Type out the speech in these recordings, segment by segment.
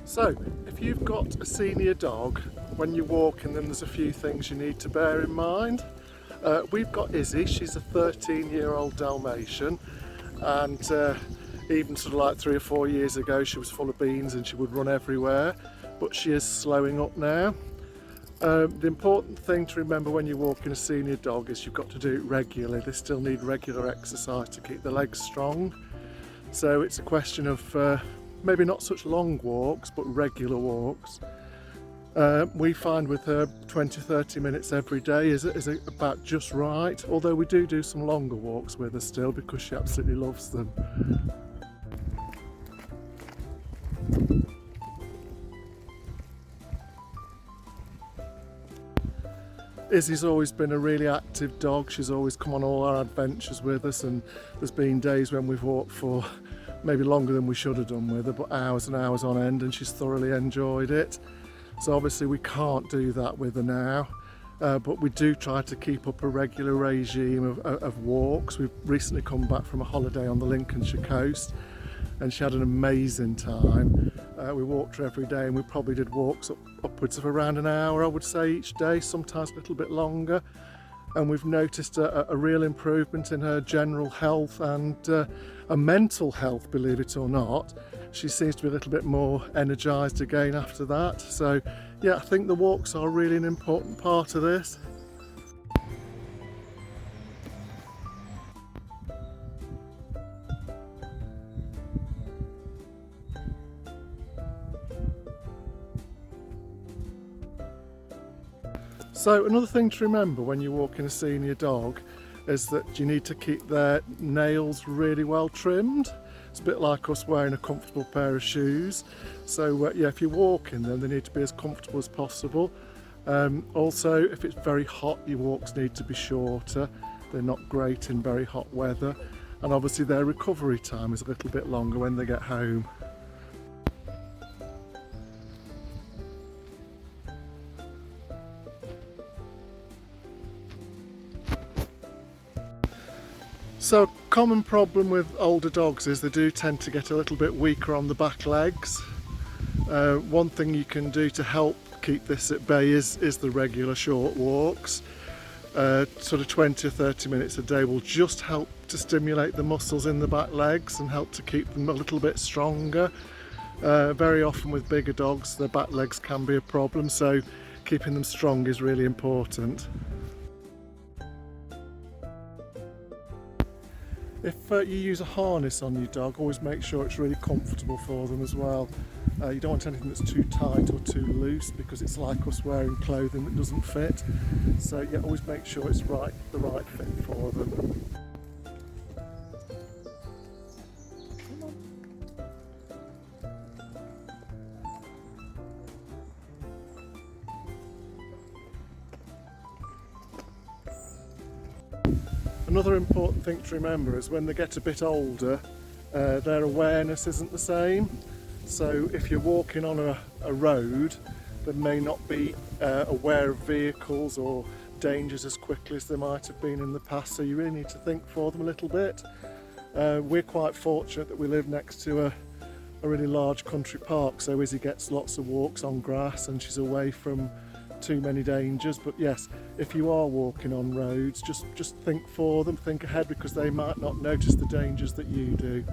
So, if you've got a senior dog, when you're walking them there's a few things you need to bear in mind. We've got Izzy, she's a 13-year-old Dalmatian, and even sort of like 3 or 4 years ago she was full of beans and she would run everywhere, but she is slowing up now. The important thing to remember when you're walking a senior dog is you've got to do it regularly. They still need regular exercise to keep their legs strong. So it's a question of maybe not such long walks, but regular walks. We find with her 20-30 minutes every day is about just right, although we do some longer walks with her still because she absolutely loves them. Izzy's always been a really active dog. She's always come on all our adventures with us, and there's been days when we've walked for maybe longer than we should have done with her, but hours and hours on end, and she's thoroughly enjoyed it. So obviously we can't do that with her now, but we do try to keep up a regular regime of walks. We've recently come back from a holiday on the Lincolnshire coast and she had an amazing time. We walked her every day, and we probably did walks upwards of around an hour, I would say, each day, sometimes a little bit longer. And we've noticed a real improvement in her general health and a mental health, believe it or not. She seems to be a little bit more energised again after that. So yeah, I think the walks are really an important part of this. So another thing to remember when you're walking a senior dog is that you need to keep their nails really well trimmed. It's a bit like us wearing a comfortable pair of shoes. So yeah, if you're walking them, they need to be as comfortable as possible. Also, if it's very hot, your walks need to be shorter. They're not great in very hot weather. And obviously their recovery time is a little bit longer when they get home. So a common problem with older dogs is they do tend to get a little bit weaker on the back legs. One thing you can do to help keep this at bay is the regular short walks. Sort of 20 or 30 minutes a day will just help to stimulate the muscles in the back legs and help to keep them a little bit stronger. Very often with bigger dogs, their back legs can be a problem, so keeping them strong is really important. If you use a harness on your dog, always make sure it's really comfortable for them as well. You don't want anything that's too tight or too loose, because it's like us wearing clothing that doesn't fit. So yeah, always make sure it's the right fit for them. Another important thing to remember is when they get a bit older, their awareness isn't the same. So if you're walking on a road, they may not be aware of vehicles or dangers as quickly as they might have been in the past, so you really need to think for them a little bit. We're quite fortunate that we live next to a really large country park, so Izzy gets lots of walks on grass and she's away from too many dangers. But yes, if you are walking on roads, just think for them, think ahead, because they might not notice the dangers that you do.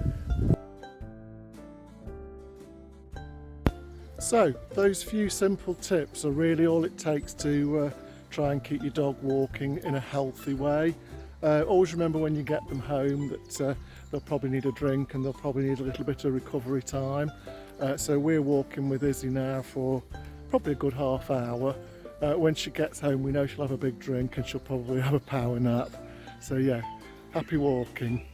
So those few simple tips are really all it takes to try and keep your dog walking in a healthy way. Always remember when you get them home that they'll probably need a drink and they'll probably need a little bit of recovery time. So we're walking with Izzy now for probably a good half hour. When she gets home, we know she'll have a big drink and she'll probably have a power nap. So yeah, happy walking.